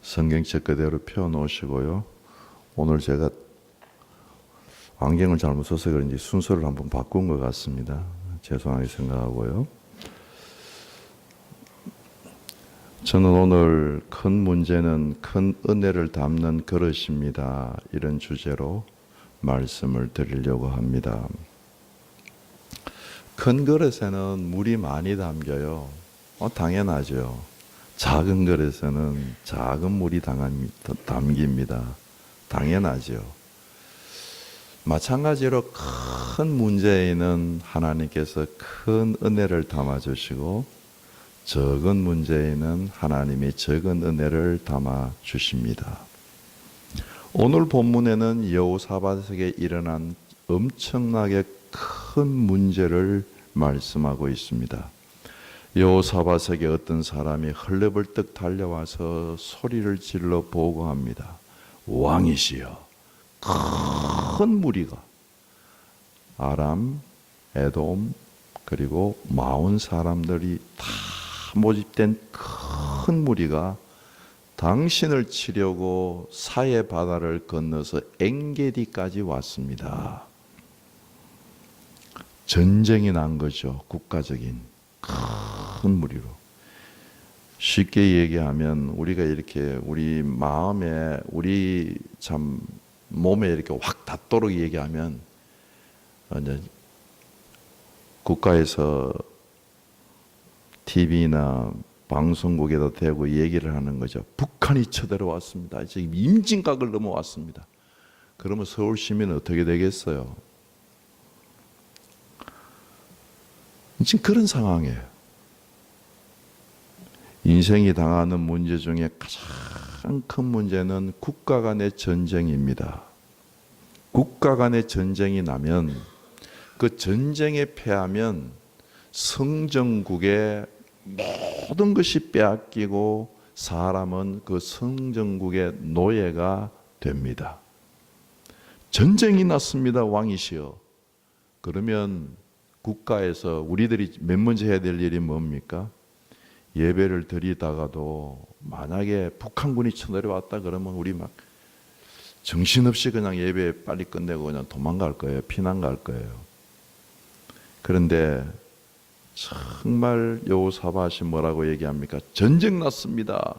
성경책 그대로 펴놓으시고요. 오늘 제가 안경을 잘못 써서 그런지 순서를 한번 바꾼 것 같습니다. 죄송하게 생각하고요. 저는 오늘 큰 문제는 큰 은혜를 담는 그릇입니다. 이런 주제로 말씀을 드리려고 합니다. 큰 그릇에는 물이 많이 담겨요. 당연하죠. 작은 그릇에는 작은 물이 담깁니다. 당연하죠. 마찬가지로 큰 문제에는 하나님께서 큰 은혜를 담아주시고 적은 문제에는 하나님이 적은 은혜를 담아주십니다. 오늘 본문에는 여호사밧에게 일어난 엄청나게 큰 문제를 말씀하고 있습니다. 여호사밧에게 어떤 사람이 헐레벌떡 달려와서 소리를 질러 보고합니다. 왕이시여, 큰 무리가 아람, 에돔 그리고 마온 사람들이 다 모집된 큰 무리가 당신을 치려고 사해 바다를 건너서 엔게디까지 왔습니다. 전쟁이 난 거죠. 국가적인 큰 무리로. 쉽게 얘기하면 우리가 이렇게 우리 마음에 우리 참 몸에 이렇게 확 닿도록 얘기하면 이제 국가에서 TV나 방송국에다 대고 얘기를 하는 거죠. 북한이 쳐들어왔습니다. 지금 임진각을 넘어왔습니다. 그러면 서울 시민은 어떻게 되겠어요? 지금 그런 상황이에요. 인생이 당하는 문제 중에 가장 큰 문제는 국가 간의 전쟁입니다. 국가 간의 전쟁이 나면 그 전쟁에 패하면 성정국의 모든 것이 빼앗기고 사람은 그 성정국의 노예가 됩니다. 전쟁이 났습니다. 왕이시여. 그러면 국가에서 우리들이 맨 먼저 해야 될 일이 뭡니까? 예배를 드리다가도 만약에 북한군이 쳐내려왔다 그러면 우리 막 정신없이 그냥 예배 빨리 끝내고 그냥 도망갈 거예요. 피난 갈 거예요. 그런데 정말 여호사밧이 뭐라고 얘기합니까? 전쟁 났습니다.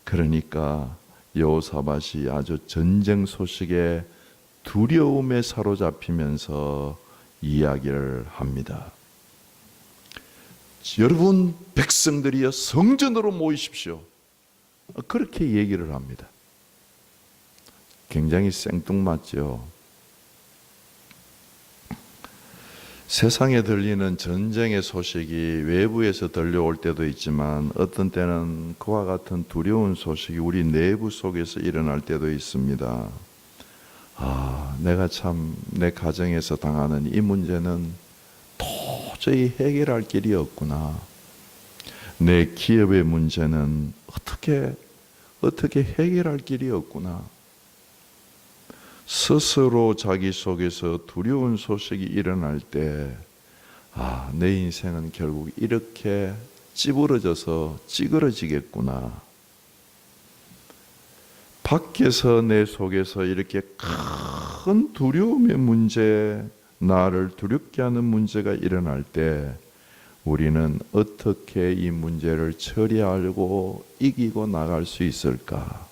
그러니까 여호사밧이 아주 전쟁 소식에 두려움에 사로잡히면서 이야기를 합니다. 여러분 백성들이여 성전으로 모이십시오. 그렇게 얘기를 합니다. 굉장히 생뚱맞죠. 세상에 들리는 전쟁의 소식이 외부에서 들려올 때도 있지만 어떤 때는 그와 같은 두려운 소식이 우리 내부 속에서 일어날 때도 있습니다. 내가 참 내 가정에서 당하는 이 문제는 도저히 해결할 길이 없구나. 내 기업의 문제는 어떻게 해결할 길이 없구나. 스스로 자기 속에서 두려운 소식이 일어날 때, 내 인생은 결국 이렇게 찌부러져서 찌그러지겠구나. 밖에서 내 속에서 이렇게 큰 두려움의 문제, 나를 두렵게 하는 문제가 일어날 때 우리는 어떻게 이 문제를 처리하고 이기고 나갈 수 있을까?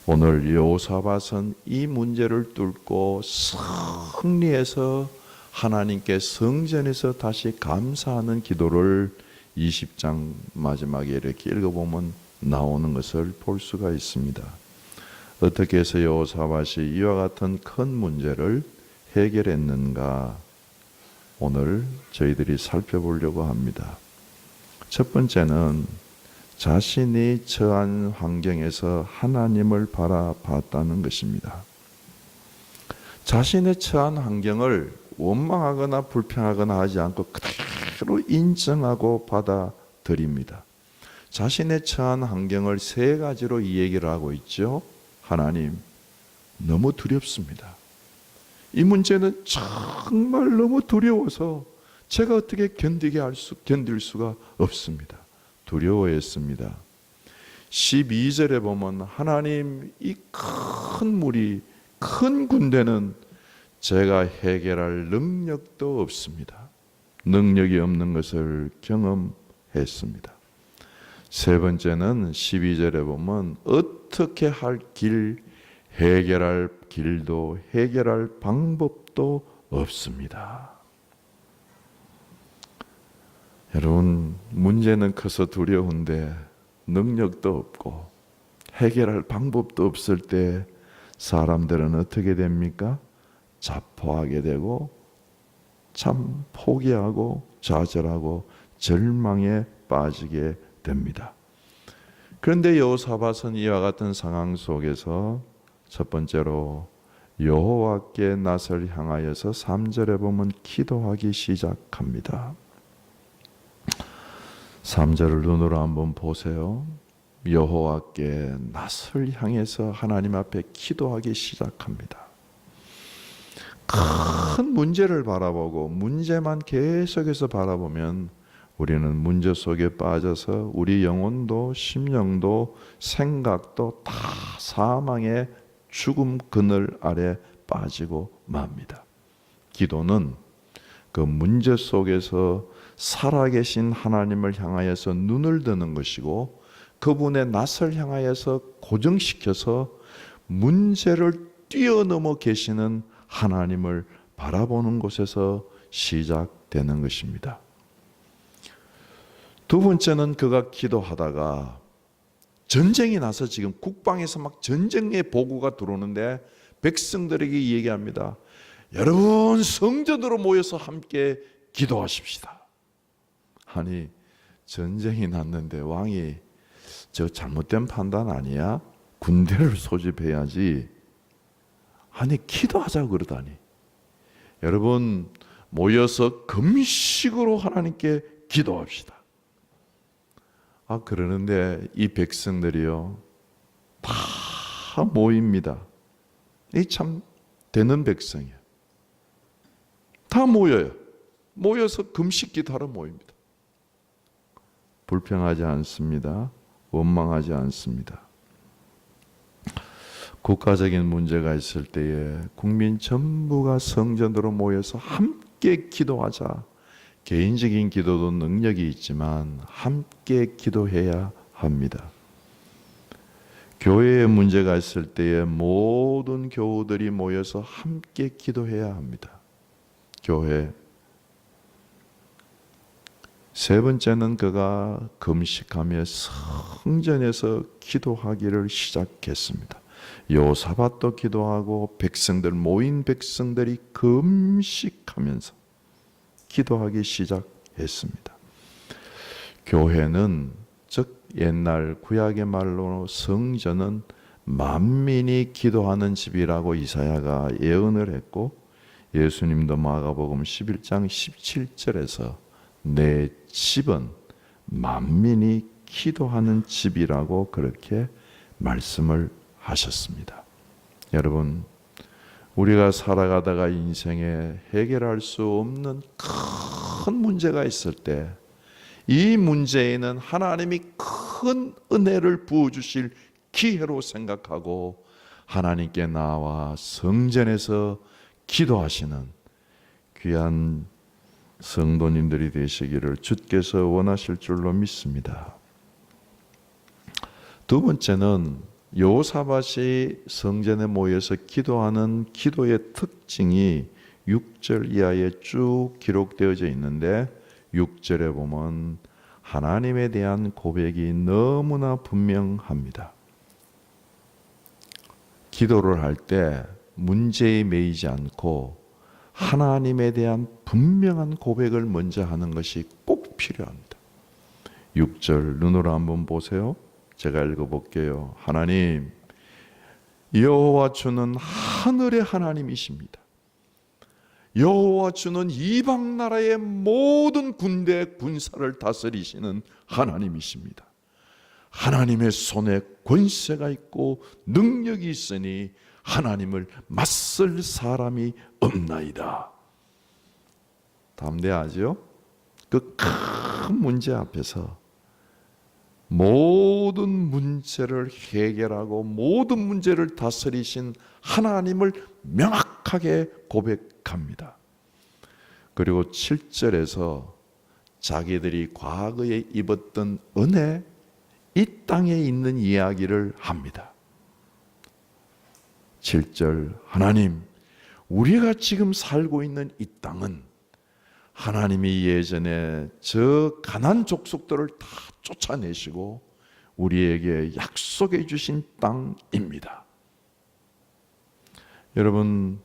오늘 여호사밧은 이 문제를 뚫고 승리해서 하나님께 성전에서 다시 감사하는 기도를 20장 마지막에 이렇게 읽어보면 나오는 것을 볼 수가 있습니다. 어떻게 해서 여호사밧이 이와 같은 큰 문제를 해결했는가 오늘 저희들이 살펴보려고 합니다. 첫 번째는 자신이 처한 환경에서 하나님을 바라봤다는 것입니다. 자신의 처한 환경을 원망하거나 불평하거나 하지 않고 그대로 인정하고 받아들입니다. 자신의 처한 환경을 세 가지로 이 얘기를 하고 있죠. 하나님, 너무 두렵습니다. 이 문제는 정말 너무 두려워서 제가 어떻게 견딜 수가 없습니다. 두려워했습니다. 12절에 보면 하나님 이 큰 무리, 큰 군대는 제가 해결할 능력도 없습니다. 능력이 없는 것을 경험했습니다. 세 번째는 12절에 보면 어떻게 할 길, 해결할 길도 해결할 방법도 없습니다. 여러분, 문제는 커서 두려운데 능력도 없고 해결할 방법도 없을 때 사람들은 어떻게 됩니까? 자포하게 되고 참 포기하고 좌절하고 절망에 빠지게 됩니다. 그런데 여호사밧은 이와 같은 상황 속에서 첫 번째로 여호와께 낯을 향하여서 3절에 보면 기도하기 시작합니다. 3절을 눈으로 한번 보세요. 여호와께 낯을 향해서 하나님 앞에 기도하기 시작합니다. 큰 문제를 바라보고 문제만 계속해서 바라보면 우리는 문제 속에 빠져서 우리 영혼도 심령도 생각도 다 사망의 죽음 그늘 아래 빠지고 맙니다. 기도는 그 문제 속에서 살아계신 하나님을 향하여서 눈을 드는 것이고 그분의 낯을 향하여서 고정시켜서 문제를 뛰어넘어 계시는 하나님을 바라보는 곳에서 시작되는 것입니다. 두 번째는 그가 기도하다가 전쟁이 나서 지금 국방에서 막 전쟁의 보고가 들어오는데 백성들에게 얘기합니다. 여러분 성전으로 모여서 함께 기도하십시다. 아니 전쟁이 났는데 왕이 저 잘못된 판단 아니야? 군대를 소집해야지. 아니 기도하자고 그러다니. 여러분 모여서 금식으로 하나님께 기도합시다. 그러는데 이 백성들이요 다 모입니다. 이 참 되는 백성이에요. 다 모여요. 모여서 금식 기도하러 모입니다. 불평하지 않습니다. 원망하지 않습니다. 국가적인 문제가 있을 때에 국민 전부가 성전으로 모여서 함께 기도하자. 개인적인 기도도 능력이 있지만 함께 기도해야 합니다. 교회에 문제가 있을 때에 모든 교우들이 모여서 함께 기도해야 합니다. 교회. 세 번째는 그가 금식하며 성전에서 기도하기를 시작했습니다. 여호사밧도 기도하고 백성들 모인 백성들이 금식하면서 기도하기 시작했습니다. 교회는 즉 옛날 구약의 말로 성전은 만민이 기도하는 집이라고 이사야가 예언을 했고 예수님도 마가복음 11장 17절에서 내 집은 만민이 기도하는 집이라고 그렇게 말씀을 하셨습니다. 여러분 우리가 살아가다가 인생에 해결할 수 없는 큰 문제가 있을 때 이 문제에는 하나님이 큰 은혜를 부어주실 기회로 생각하고 하나님께 나와 성전에서 기도하시는 귀한 성도님들이 되시기를 주께서 원하실 줄로 믿습니다. 두 번째는 여호사밧이 성전에 모여서 기도하는 기도의 특징이 6절 이하에 쭉 기록되어져 있는데 6절에 보면 하나님에 대한 고백이 너무나 분명합니다. 기도를 할 때 문제에 매이지 않고 하나님에 대한 분명한 고백을 먼저 하는 것이 꼭 필요합니다. 6절 눈으로 한번 보세요. 제가 읽어볼게요. 하나님, 여호와 주는 하늘의 하나님이십니다. 여호와 주는 이방 나라의 모든 군대 군사를 다스리시는 하나님이십니다. 하나님의 손에 권세가 있고 능력이 있으니 하나님을 맞설 사람이 없나이다. 담대하죠? 그 큰 문제 앞에서 모든 문제를 해결하고 모든 문제를 다스리신 하나님을 명확하게 고백합니다. 그리고 7절에서 자기들이 과거에 입었던 은혜, 이 땅에 있는 이야기를 합니다. 7절, 하나님, 우리가 지금 살고 있는 이 땅은 하나님이 예전에 저 가나안 족속들을 다 쫓아내시고 우리에게 약속해 주신 땅입니다. 여러분,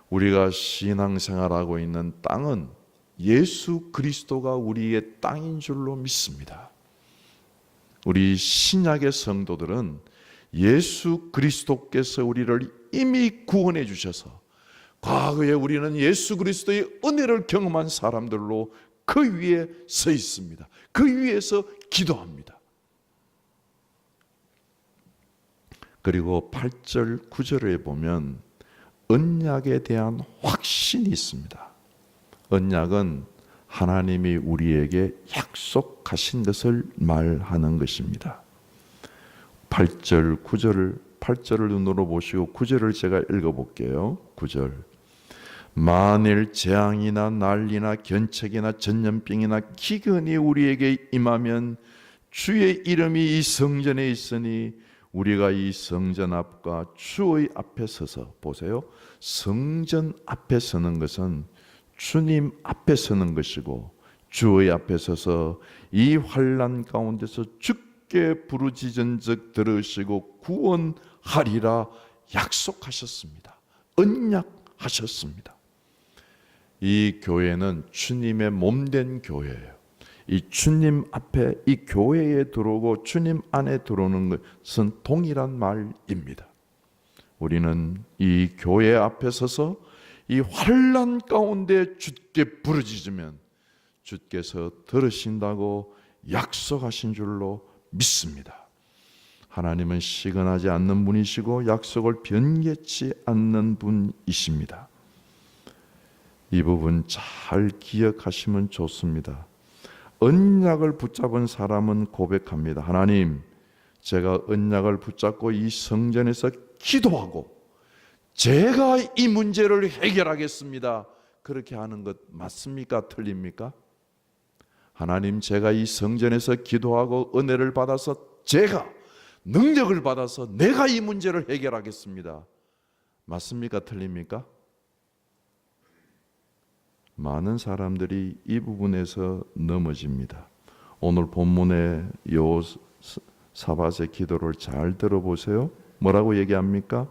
우리가 신앙생활하고 있는 땅은 예수 그리스도가 우리의 땅인 줄로 믿습니다. 우리 신약의 성도들은 예수 그리스도께서 우리를 이미 구원해 주셔서 과거에 우리는 예수 그리스도의 은혜를 경험한 사람들로 그 위에 서 있습니다. 그 위에서 기도합니다. 그리고 8절, 9절에 보면 언약에 대한 확신이 있습니다. 언약은 하나님이 우리에게 약속하신 것을 말하는 것입니다. 8절, 8절을 눈으로 보시고 9절을 제가 읽어볼게요. 9절. 만일 재앙이나 난리나 견책이나 전염병이나 기근이 우리에게 임하면 주의 이름이 이 성전에 있으니 우리가 이 성전 앞과 주의 앞에 서서, 보세요, 성전 앞에 서는 것은 주님 앞에 서는 것이고 주의 앞에 서서 이 환난 가운데서 주께 부르짖은즉 들으시고 구원하리라 약속하셨습니다. 언약하셨습니다. 이 교회는 주님의 몸된 교회예요. 이 주님 앞에, 이 교회에 들어오고 주님 안에 들어오는 것은 동일한 말입니다. 우리는 이 교회 앞에 서서 이 환난 가운데 주께 부르짖으면 주께서 들으신다고 약속하신 줄로 믿습니다. 하나님은 시건하지 않는 분이시고 약속을 변개치 않는 분이십니다. 이 부분 잘 기억하시면 좋습니다. 언약을 붙잡은 사람은 고백합니다. 하나님, 제가 언약을 붙잡고 이 성전에서 기도하고 제가 이 문제를 해결하겠습니다. 그렇게 하는 것 맞습니까? 틀립니까? 하나님, 제가 이 성전에서 기도하고 은혜를 받아서 제가 능력을 받아서 내가 이 문제를 해결하겠습니다. 맞습니까? 틀립니까? 많은 사람들이 이 부분에서 넘어집니다. 오늘 본문의 여호사밧의 기도를 잘 들어보세요. 뭐라고 얘기합니까?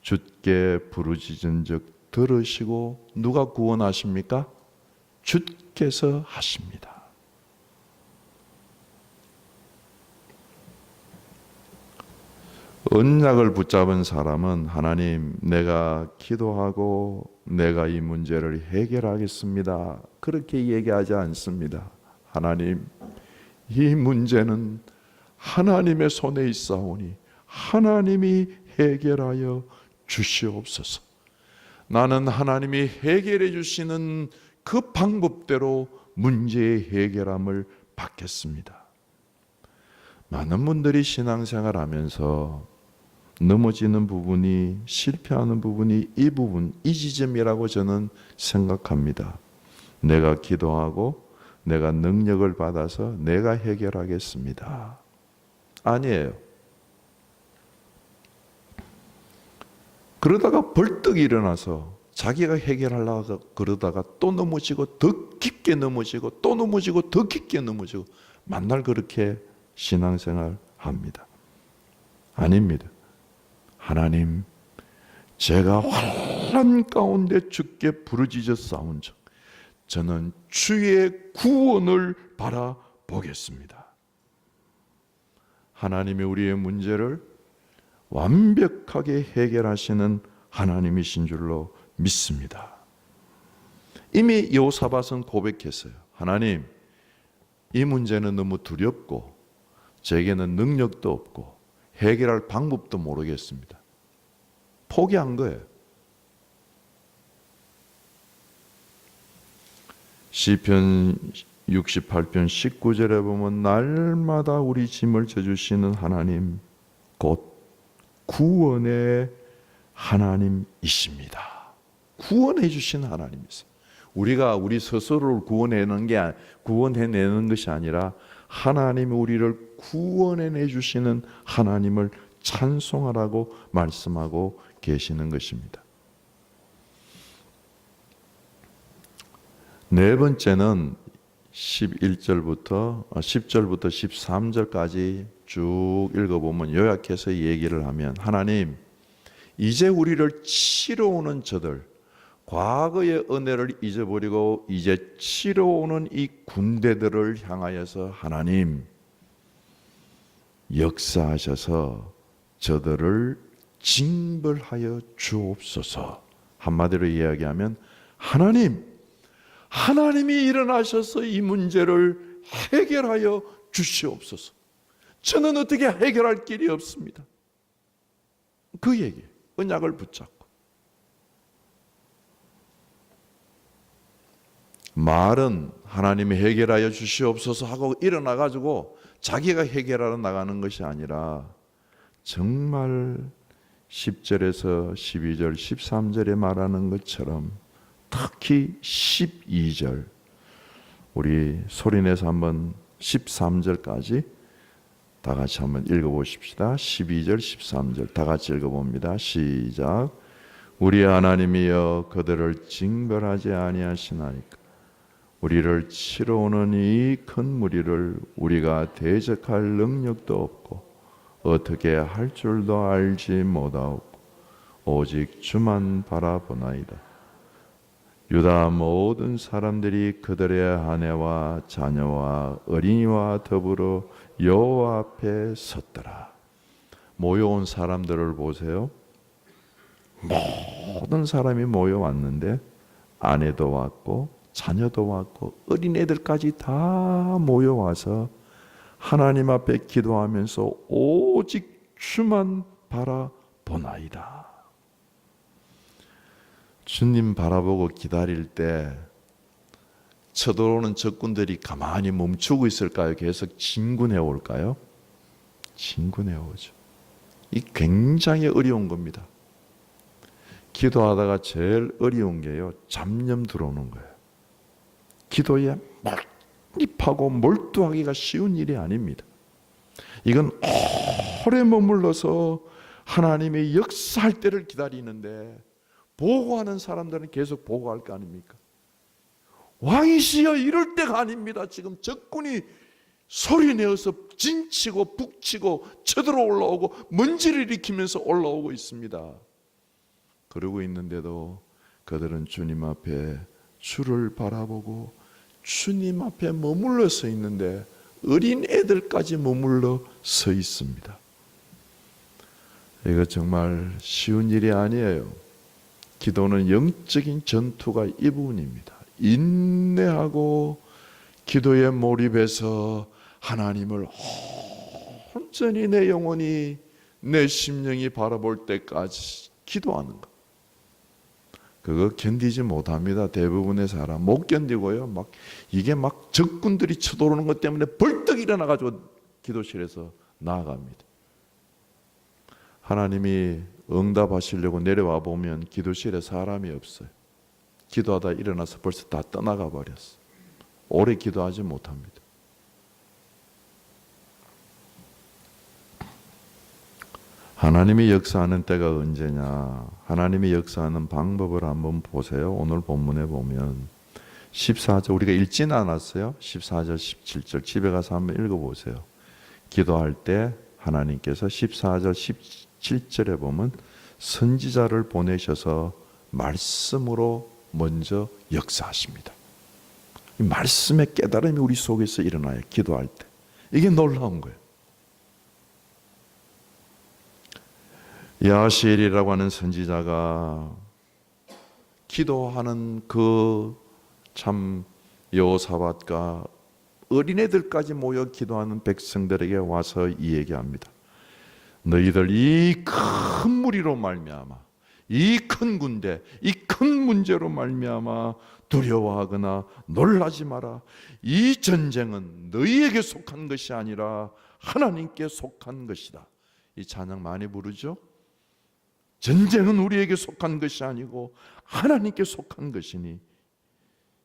주께 부르짖은즉 들으시고 누가 구원하십니까? 주께서 하십니다. 언약을 붙잡은 사람은 하나님, 내가 기도하고 내가 이 문제를 해결하겠습니다. 그렇게 얘기하지 않습니다. 하나님, 이 문제는 하나님의 손에 있사오니 하나님이 해결하여 주시옵소서. 나는 하나님이 해결해 주시는 그 방법대로 문제의 해결함을 받겠습니다. 많은 분들이 신앙생활 하면서 넘어지는 부분이, 실패하는 부분이 이 부분, 이 지점이라고 저는 생각합니다. 내가 기도하고 내가 능력을 받아서 내가 해결하겠습니다. 아니에요. 그러다가 벌떡 일어나서 자기가 해결하려고 그러다가 또 넘어지고 더 깊게 넘어지고 또 넘어지고 더 깊게 넘어지고 만날 그렇게 신앙생활 합니다. 아닙니다. 하나님, 제가 환난 가운데 주께 부르짖어 싸운즉 저는 주의 구원을 바라보겠습니다. 하나님이 우리의 문제를 완벽하게 해결하시는 하나님이신 줄로 믿습니다. 이미 여호사밧은 고백했어요. 하나님, 이 문제는 너무 두렵고 제게는 능력도 없고 해결할 방법도 모르겠습니다. 포기한 거예요. 시편 68편 19절에 보면 날마다 우리 짐을 져주시는 하나님, 곧 구원의 하나님이십니다. 구원해 주신 하나님이세요. 우리가 우리 스스로를 구원해내는 것이 아니라 하나님이 우리를 구원해 주시는 하나님을 찬송하라고 말씀하고 계시는 것입니다. 네 번째는 10절부터 13절까지 쭉 읽어보면 요약해서 얘기를 하면, 하나님 이제 우리를 치러 오는 저들, 과거의 은혜를 잊어버리고 이제 치러 오는 이 군대들을 향하여서 하나님 역사하셔서 저들을 징벌하여 주옵소서. 한마디로 이야기하면 하나님이 일어나셔서 이 문제를 해결하여 주시옵소서. 저는 어떻게 해결할 길이 없습니다. 그 얘기, 언약을 붙잡고. 말은 하나님이 해결하여 주시옵소서 하고 일어나가지고 자기가 해결하러 나가는 것이 아니라 정말 10절에서 12절, 13절에 말하는 것처럼 특히 12절, 우리 소리내서 한번 13절까지 다 같이 한번 읽어보십시다. 12절, 13절 다 같이 읽어봅니다. 시작. 우리 하나님이여 그들을 징벌하지 아니하시나이까. 우리를 치러 오는 이 큰 무리를 우리가 대적할 능력도 없고 어떻게 할 줄도 알지 못하고 오직 주만 바라보나이다. 유다 모든 사람들이 그들의 아내와 자녀와 어린이와 더불어 여호와 앞에 섰더라. 모여온 사람들을 보세요. 모든 사람이 모여왔는데 아내도 왔고 자녀도 왔고 어린애들까지 다 모여와서 하나님 앞에 기도하면서 오직 주만 바라보나이다. 주님 바라보고 기다릴 때 쳐들어오는 적군들이 가만히 멈추고 있을까요? 계속 진군해 올까요? 진군해 오죠. 이 굉장히 어려운 겁니다. 기도하다가 제일 어려운 게요, 잡념 들어오는 거예요. 기도에 몰입하고 몰두하기가 쉬운 일이 아닙니다. 이건 오래 머물러서 하나님의 역사할 때를 기다리는데 보고하는 사람들은 계속 보고할 거 아닙니까? 왕이시여 이럴 때가 아닙니다. 지금 적군이 소리내어서 진치고 북치고 쳐들어 올라오고 먼지를 일으키면서 올라오고 있습니다. 그러고 있는데도 그들은 주님 앞에 주를 바라보고 주님 앞에 머물러 서 있는데 어린 애들까지 머물러 서 있습니다. 이거 정말 쉬운 일이 아니에요. 기도는 영적인 전투가 이 부분입니다. 인내하고 기도에 몰입해서 하나님을 온전히 내 영혼이 내 심령이 바라볼 때까지 기도하는 것. 그거 견디지 못합니다. 대부분의 사람 못 견디고요. 이게 적군들이 쳐들어오는 것 때문에 벌떡 일어나가지고 기도실에서 나아갑니다. 하나님이 응답하시려고 내려와 보면 기도실에 사람이 없어요. 기도하다 일어나서 벌써 다 떠나가 버렸어. 오래 기도하지 못합니다. 하나님이 역사하는 때가 언제냐? 하나님이 역사하는 방법을 한번 보세요. 오늘 본문에 보면 14절, 우리가 읽지는 않았어요. 14절, 17절 집에 가서 한번 읽어보세요. 기도할 때 하나님께서 14절, 17절에 보면 선지자를 보내셔서 말씀으로 먼저 역사하십니다. 이 말씀의 깨달음이 우리 속에서 일어나요. 기도할 때. 이게 놀라운 거예요. 야시엘이라고 하는 선지자가 기도하는 그 참 여호사밧과 어린애들까지 모여 기도하는 백성들에게 와서 이 얘기합니다. 너희들 이 큰 무리로 말미암아, 이 큰 군대, 이 큰 문제로 말미암아 두려워하거나 놀라지 마라. 이 전쟁은 너희에게 속한 것이 아니라 하나님께 속한 것이다. 이 찬양 많이 부르죠? 전쟁은 우리에게 속한 것이 아니고 하나님께 속한 것이니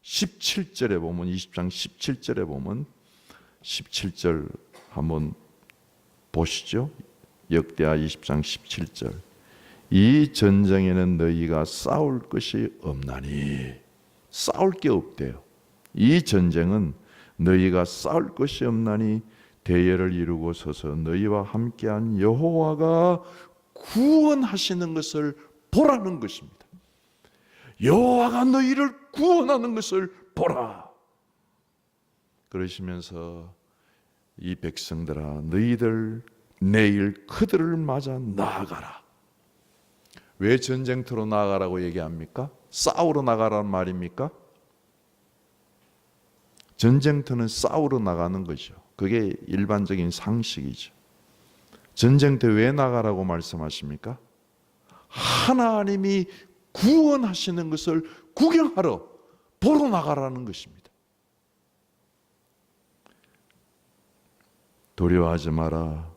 17절에 보면 20장 17절에 보면 17절 한번 보시죠. 역대하 20장 17절. 이 전쟁에는 너희가 싸울 것이 없나니. 싸울 게 없대요. 이 전쟁은 너희가 싸울 것이 없나니 대열을 이루고 서서 너희와 함께한 여호와가 구원하시는 것을 보라는 것입니다. 여호와가 너희를 구원하는 것을 보라. 그러시면서 이 백성들아 너희들 내일 그들을 맞아 나아가라. 왜 전쟁터로 나아가라고 얘기합니까? 싸우러 나가라는 말입니까? 전쟁터는 싸우러 나가는 거죠. 그게 일반적인 상식이죠. 전쟁터 왜 나가라고 말씀하십니까? 하나님이 구원하시는 것을 구경하러 보러 나가라는 것입니다. 두려워하지 마라.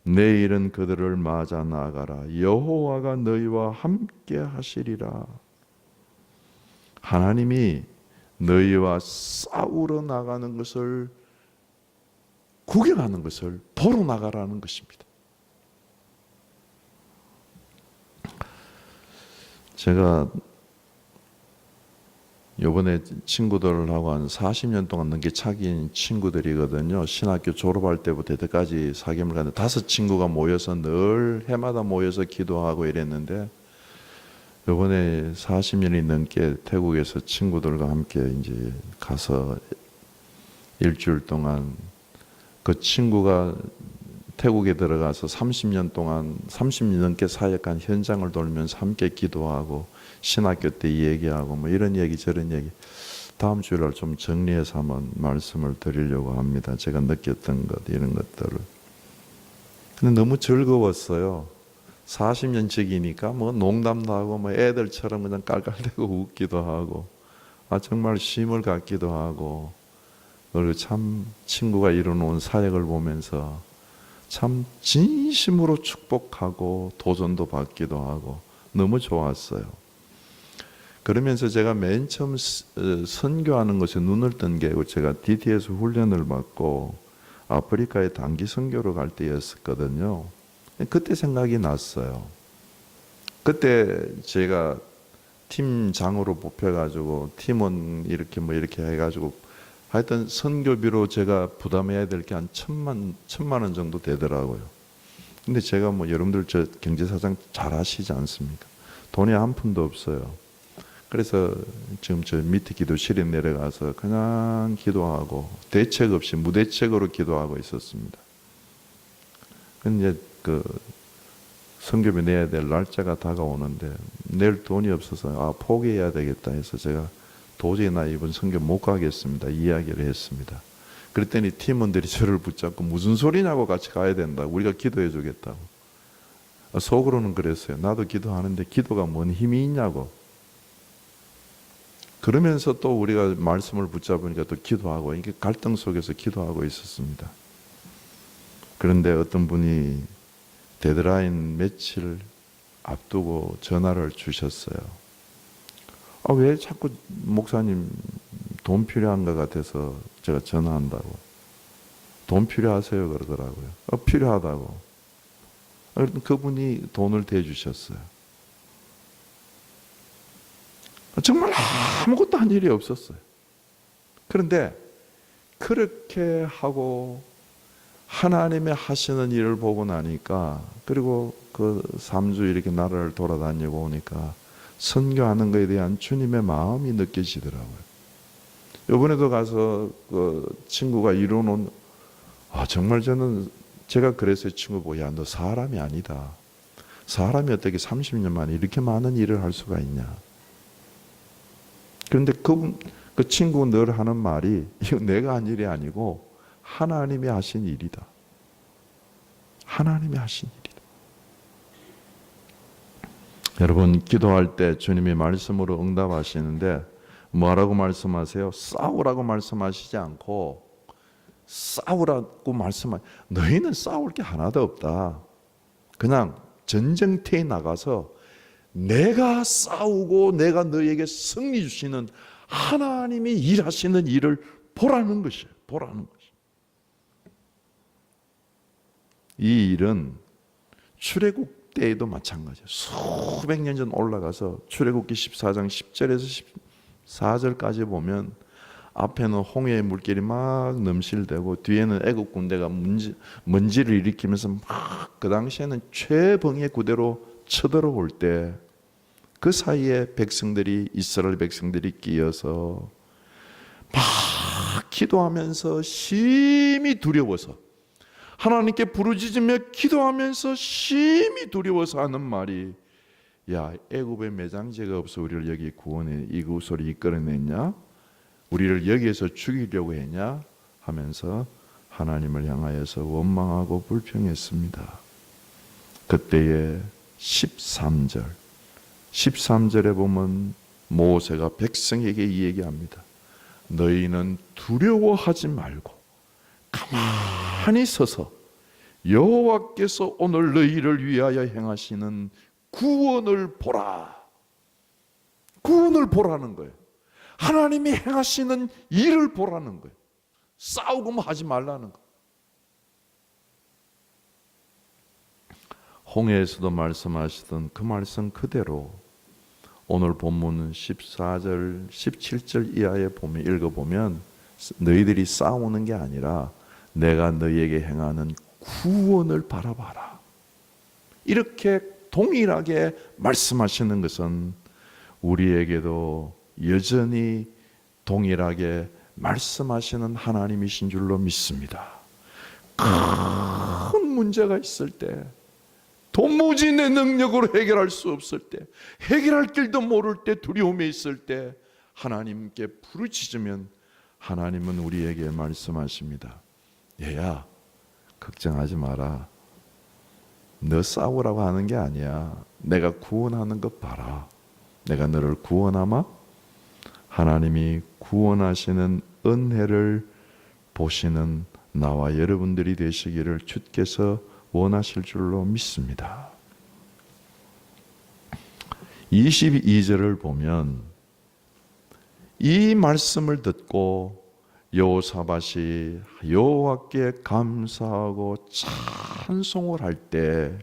내일은 그들을 맞아 나가라. 여호와가 너희와 함께 하시리라. 하나님이 너희와 싸우러 나가는 것을 구경하는 것을 보러 나가라는 것입니다. 제가 이번에 친구들하고 한 40년 동안 넘게 사귄 친구들이거든요. 신학교 졸업할 때부터 여태까지 사귐을 갔는데 5친구가 모여서 늘 해마다 모여서 기도하고 이랬는데 이번에 40년이 넘게 태국에서 친구들과 함께 이제 가서 일주일 동안 그 친구가 태국에 들어가서 30년 동안 30년 넘게 사역한 현장을 돌면서 함께 기도하고 신학교 때 얘기하고 뭐 이런 얘기 저런 얘기 다음 주일날 좀 정리해서 한번 말씀을 드리려고 합니다. 제가 느꼈던 것 이런 것들을. 근데 너무 즐거웠어요. 40년 지기니까 뭐 농담도 하고 뭐 애들처럼 그냥 깔깔대고 웃기도 하고 정말 쉼을 갖기도 하고 그리고 참 친구가 이뤄놓은 사역을 보면서 참 진심으로 축복하고 도전도 받기도 하고 너무 좋았어요. 그러면서 제가 맨 처음 선교하는 것에 눈을 뜬 게 제가 DT에서 훈련을 받고 아프리카에 단기 선교로 갈 때였었거든요. 그때 생각이 났어요. 그때 제가 팀장으로 뽑혀가지고 팀원 이렇게 뭐 이렇게 해가지고 하여튼 선교비로 제가 부담해야 될 게 한 천만 원 정도 되더라고요. 근데 제가 뭐 여러분들 저 경제사장 잘 아시지 않습니까? 돈이 한 푼도 없어요. 그래서 지금 저 밑에 기도실에 내려가서 그냥 기도하고 대책 없이 무대책으로 기도하고 있었습니다. 근데 그 선교비 내야 될 날짜가 다가오는데 낼 돈이 없어서 포기해야 되겠다 해서 제가 도저히 나 이번 선교 못 가겠습니다. 이야기를 했습니다. 그랬더니 팀원들이 저를 붙잡고 무슨 소리냐고 같이 가야 된다고 우리가 기도해 주겠다고. 속으로는 그랬어요. 나도 기도하는데 기도가 뭔 힘이 있냐고. 그러면서 또 우리가 말씀을 붙잡으니까 또 기도하고 이게 갈등 속에서 기도하고 있었습니다. 그런데 어떤 분이 데드라인 며칠 앞두고 전화를 주셨어요. 왜 자꾸 목사님 돈 필요한 것 같아서 제가 전화한다고. 돈 필요하세요? 그러더라고요. 필요하다고. 그분이 돈을 대주셨어요. 정말 아무것도 한 일이 없었어요. 그런데 그렇게 하고 하나님의 하시는 일을 보고 나니까 그리고 그 3주 이렇게 나라를 돌아다니고 오니까 선교하는 것에 대한 주님의 마음이 느껴지더라고요. 이번에도 가서 그 친구가 이루는 정말 저는 제가 그랬어요. 친구 보고 너 사람이 아니다. 사람이 어떻게 30년 만에 이렇게 많은 일을 할 수가 있냐. 그런데 그 친구 늘 하는 말이 이거 내가 한 일이 아니고 하나님이 하신 일이다. 하나님이 하신 일이다. 여러분 기도할 때 주님이 말씀으로 응답하시는데 뭐라고 말씀하세요? 싸우라고 말씀하시지 않고 싸우라고 너희는 싸울 게 하나도 없다. 그냥 전쟁터에 나가서 내가 싸우고 내가 너에게 승리 주시는 하나님이 일하시는 일을 보라는 것이에요. 보라는 것이에요. 이 일은 출애굽 때에도 마찬가지예요. 수백 년 전 올라가서 출애굽기 14장 10절에서 14절까지 보면 앞에는 홍해의 물길이 막 넘실대고 뒤에는 애국 군대가 먼지를 일으키면서 막 그 당시에는 최병의 구대로 쳐들어올 때 그 사이에 이스라엘 백성들이 끼어서 막 기도하면서 심히 두려워서 하나님께 부르짖으며 기도하면서 심히 두려워서 하는 말이 야, 애굽에 매장제가 없어 우리를 여기 구원해 이곳으로 이끌어냈냐? 우리를 여기에서 죽이려고 했냐? 하면서 하나님을 향하여서 원망하고 불평했습니다. 그때의 13절에 보면 모세가 백성에게 이 얘기합니다. 너희는 두려워하지 말고 가만히 서서 여호와께서 오늘 너희를 위하여 행하시는 구원을 보라. 구원을 보라는 거예요. 하나님이 행하시는 일을 보라는 거예요. 싸우고 하지 말라는 거예요. 홍해에서도 말씀하시던 그 말씀 그대로 오늘 본문 14절, 17절 이하에 읽어보면 너희들이 싸우는 게 아니라 내가 너희에게 행하는 구원을 바라봐라. 이렇게 동일하게 말씀하시는 것은 우리에게도 여전히 동일하게 말씀하시는 하나님이신 줄로 믿습니다. 큰 문제가 있을 때 도무지 내 능력으로 해결할 수 없을 때 해결할 길도 모를 때 두려움에 있을 때 하나님께 부르짖으면 하나님은 우리에게 말씀하십니다. 얘야 걱정하지 마라. 너 싸우라고 하는 게 아니야. 내가 구원하는 것 봐라. 내가 너를 구원하마? 하나님이 구원하시는 은혜를 보시는 나와 여러분들이 되시기를 주께서 원하실 줄로 믿습니다. 22절을 보면 이 말씀을 듣고 여호사밧이 여호와께 감사하고 찬송을 할 때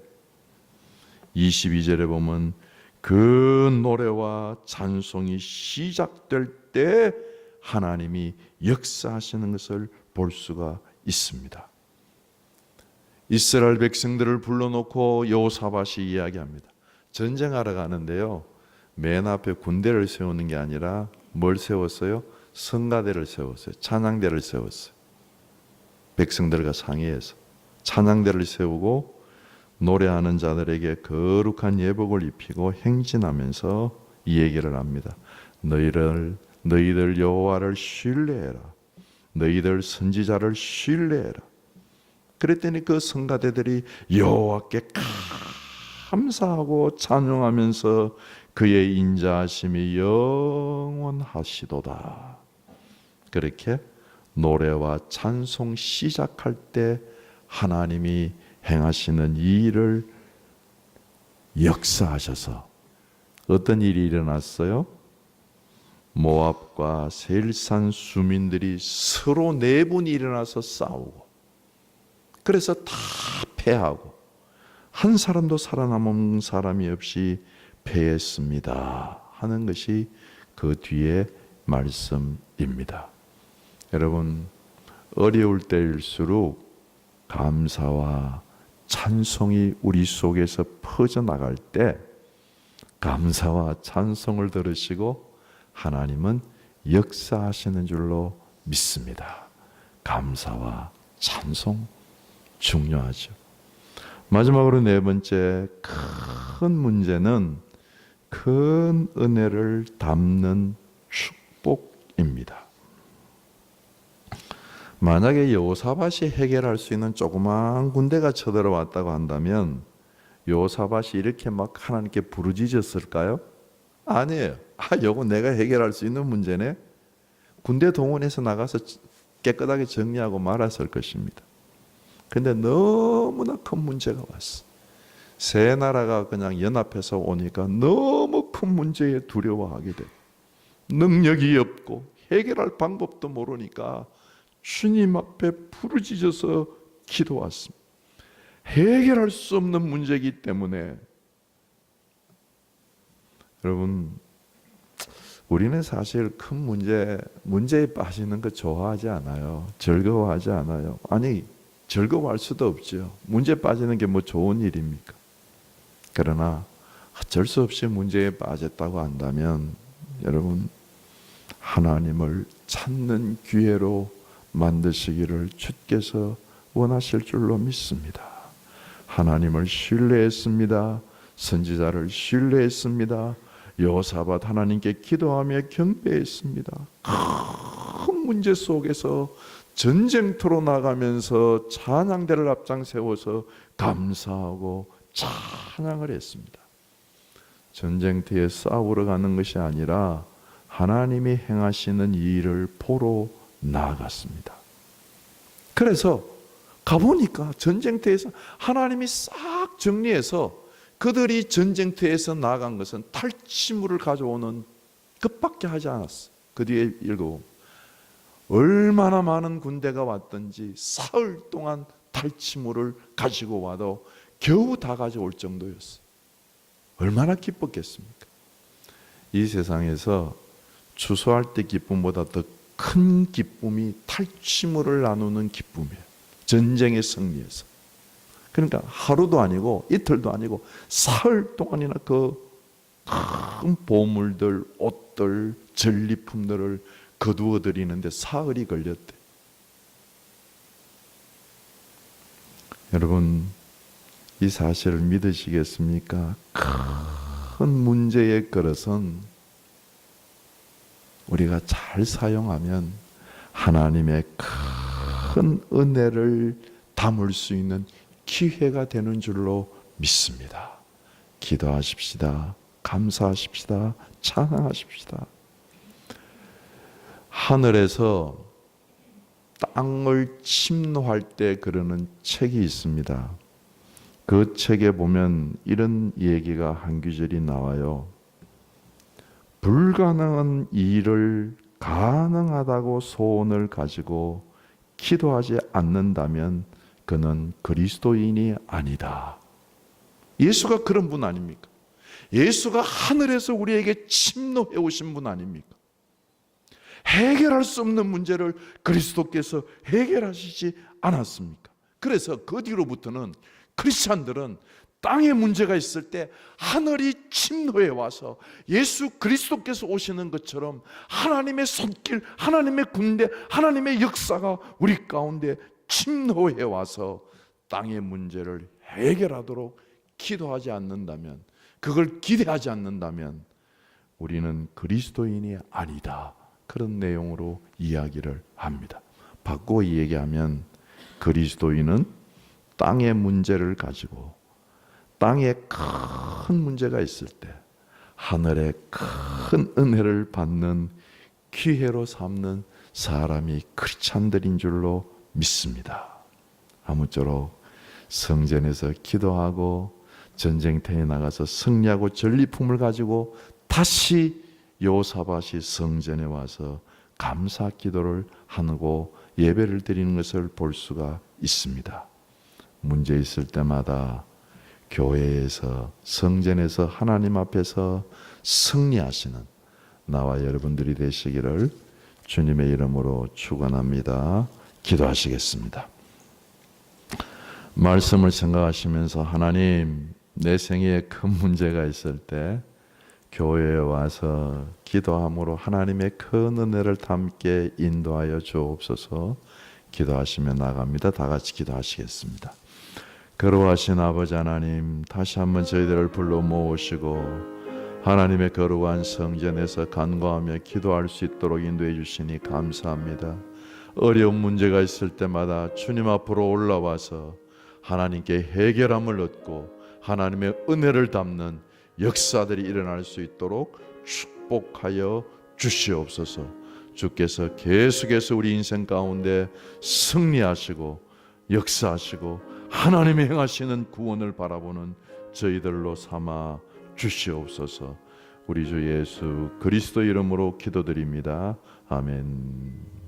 22절에 보면 그 노래와 찬송이 시작될 때 하나님이 역사하시는 것을 볼 수가 있습니다. 이스라엘 백성들을 불러놓고 여호사밧이 이야기합니다. 전쟁하러 가는데요, 맨 앞에 군대를 세우는 게 아니라 뭘 세웠어요? 성가대를 세웠어요. 찬양대를 세웠어요. 백성들과 상의해서 찬양대를 세우고 노래하는 자들에게 거룩한 예복을 입히고 행진하면서 이 얘기를 합니다. 너희들 여호와를 신뢰해라. 너희들 선지자를 신뢰해라. 그랬더니 그 성가대들이 여호와께 감사하고 찬양하면서 그의 인자하심이 영원하시도다. 그렇게 노래와 찬송 시작할 때 하나님이 행하시는 이 일을 역사하셔서 어떤 일이 일어났어요? 모압과 세일산 수민들이 서로 내분이 일어나서 싸우고 그래서 다 패하고 한 사람도 살아남은 사람이 없이 패했습니다 하는 것이 그 뒤에 말씀입니다. 여러분, 어려울 때일수록 감사와 찬송이 우리 속에서 퍼져나갈 때 감사와 찬송을 들으시고 하나님은 역사하시는 줄로 믿습니다. 감사와 찬송 중요하죠. 마지막으로 네 번째 큰 문제는 큰 은혜를 담는 축복입니다. 만약에 여호사밧이 해결할 수 있는 조그만 군대가 쳐들어왔다고 한다면 여호사밧이 이렇게 막 하나님께 부르짖었을까요? 아니에요. 요거 내가 해결할 수 있는 문제네. 군대 동원해서 나가서 깨끗하게 정리하고 말았을 것입니다. 근데 너무나 큰 문제가 왔어. 세 나라가 그냥 연합해서 오니까 너무 큰 문제에 두려워하게 돼. 능력이 없고 해결할 방법도 모르니까 주님 앞에 부르짖어서 기도했습니다. 해결할 수 없는 문제이기 때문에 여러분, 우리는 사실 큰 문제에 빠지는 거 좋아하지 않아요. 즐거워하지 않아요. 아니, 즐거워할 수도 없죠. 문제에 빠지는 게 뭐 좋은 일입니까? 그러나 어쩔 수 없이 문제에 빠졌다고 한다면 여러분, 하나님을 찾는 기회로 만드시기를 주께서 원하실 줄로 믿습니다. 하나님을 신뢰했습니다. 선지자를 신뢰했습니다. 여호사밧 하나님께 기도하며 경배했습니다. 큰 문제 속에서 전쟁터로 나가면서 찬양대를 앞장 세워서 감사하고 찬양을 했습니다. 전쟁터에 싸우러 가는 것이 아니라 하나님이 행하시는 일을 보러 나아갔습니다. 그래서 가보니까 전쟁터에서 하나님이 싹 정리해서 그들이 전쟁터에서 나간 것은 탈취물을 가져오는 것밖에 하지 않았어요. 그 뒤에 읽어보면 얼마나 많은 군대가 왔든지 사흘 동안 탈취물을 가지고 와도 겨우 다 가져올 정도였어요. 얼마나 기뻤겠습니까? 이 세상에서 추수할 때 기쁨보다 더 큰 기쁨이 탈취물을 나누는 기쁨이에요. 전쟁의 승리에서. 그러니까 하루도 아니고 이틀도 아니고 사흘 동안이나 그 큰 보물들, 옷들, 전리품들을 거두어 드리는데 사흘이 걸렸대. 여러분, 이 사실을 믿으시겠습니까? 큰 문제의 그릇은 우리가 잘 사용하면 하나님의 큰 은혜를 담을 수 있는 기회가 되는 줄로 믿습니다. 기도하십시다. 감사하십시다. 찬양하십시다. 하늘에서 땅을 침노할 때 그러는 책이 있습니다. 그 책에 보면 이런 얘기가 한 구절이 나와요. 불가능한 일을 가능하다고 소원을 가지고 기도하지 않는다면 그는 그리스도인이 아니다. 예수가 그런 분 아닙니까? 예수가 하늘에서 우리에게 침노해 오신 분 아닙니까? 해결할 수 없는 문제를 그리스도께서 해결하시지 않았습니까? 그래서 그 뒤로부터는 크리스찬들은 땅에 문제가 있을 때 하늘이 침노해 와서 예수 그리스도께서 오시는 것처럼 하나님의 손길, 하나님의 군대, 하나님의 역사가 우리 가운데 침노해 와서 땅의 문제를 해결하도록 기도하지 않는다면, 그걸 기대하지 않는다면 우리는 그리스도인이 아니다. 그런 내용으로 이야기를 합니다. 바꾸어 얘기하면 그리스도인은 땅의 문제를 가지고 땅에 큰 문제가 있을 때 하늘의 큰 은혜를 받는 기회로 삼는 사람이 크리스찬들인 줄로 믿습니다. 아무쪼록 성전에서 기도하고 전쟁터에 나가서 승리하고 전리품을 가지고 다시 여호사밧이 성전에 와서 감사 기도를 하고 예배를 드리는 것을 볼 수가 있습니다. 문제 있을 때마다 교회에서, 성전에서 하나님 앞에서 승리하시는 나와 여러분들이 되시기를 주님의 이름으로 축원합니다. 기도하시겠습니다. 말씀을 생각하시면서 하나님, 내 생애에 큰 문제가 있을 때 교회에 와서 기도함으로 하나님의 큰 은혜를 담게 인도하여 주옵소서. 기도하시며 나갑니다. 다 같이 기도하시겠습니다. 거룩하신 아버지 하나님, 다시 한번 저희들을 불러 모으시고 하나님의 거룩한 성전에서 간구하며 기도할 수 있도록 인도해 주시니 감사합니다. 어려운 문제가 있을 때마다 주님 앞으로 올라와서 하나님께 해결함을 얻고 하나님의 은혜를 담는 역사들이 일어날 수 있도록 축복하여 주시옵소서. 주께서 계속해서 우리 인생 가운데 승리하시고 역사하시고 하나님이 행하시는 구원을 바라보는 저희들로 삼아 주시옵소서. 우리 주 예수 그리스도 이름으로 기도드립니다. 아멘.